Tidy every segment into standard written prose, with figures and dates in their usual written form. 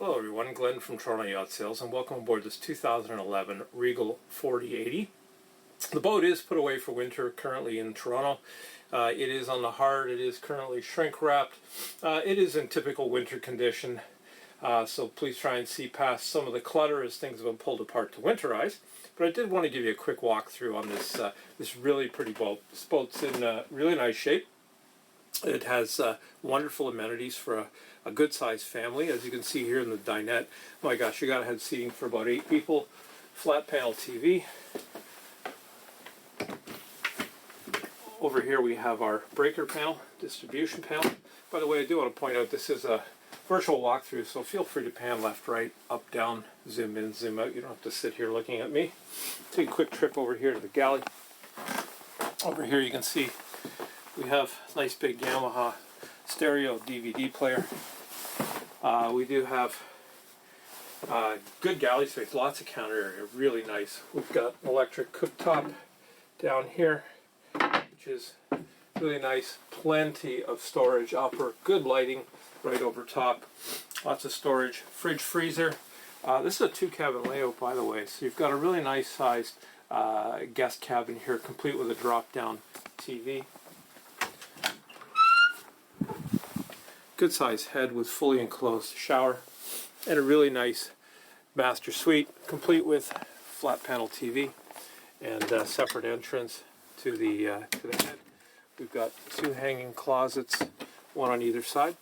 Hello everyone, Glenn from Toronto Yacht Sales, and welcome aboard this 2011 Regal 4080. The boat is put away for winter currently in Toronto. It is on the hard, it is currently shrink wrapped. It is in typical winter condition, so please try and see past some of the clutter as things have been pulled apart to winterize. But I did want to give you a quick walkthrough on this really pretty boat. This boat's in really nice shape. It has wonderful amenities for a good sized family. As you can see here in the dinette, my gosh, you gotta have seating for about 8 people. Flat panel TV. Over here we have our breaker panel, distribution panel. By the way, I do want to point out this is a virtual walkthrough, so feel free to pan left, right, up, down, zoom in, zoom out. You don't have to sit here looking at me. Take a quick trip over here to the galley. Over here you can see we have a nice big Yamaha stereo DVD player. We do have good galley space, lots of counter area, really nice. We've got an electric cooktop down here, which is really nice. Plenty of storage upper, good lighting right over top. Lots of storage. Fridge, freezer. This is a 2-cabin layout, by the way, so you've got a really nice sized guest cabin here, complete with a drop-down TV. Good size head with fully enclosed shower, and a really nice master suite, complete with flat panel TV and separate entrance to the head. We've got 2 hanging closets, one on either side.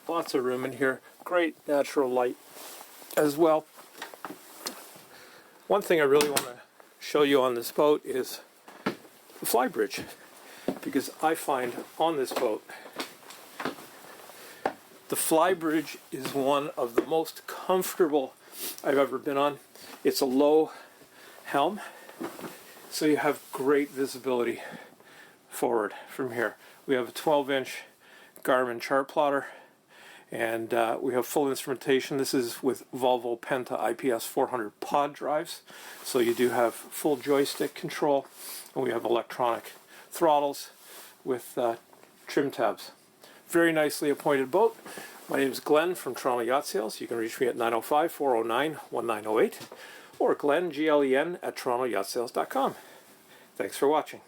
Lots of room in here. Great natural light as well. One thing I really want to show you on this boat is the Flybridge, because I find on this boat the Flybridge is one of the most comfortable I've ever been on. It's a low helm, so you have great visibility forward from here. We have a 12-inch Garmin chart plotter, and we have full instrumentation. This is with Volvo Penta IPS 400 pod drives, so you do have full joystick control, and we have electronic throttles with trim tabs. Very nicely appointed boat. My name is Glenn from Toronto Yacht Sales. You can reach me at 905-409-1908 or Glenn, G-L-E-N, at torontoyachtsales.com. Thanks for watching.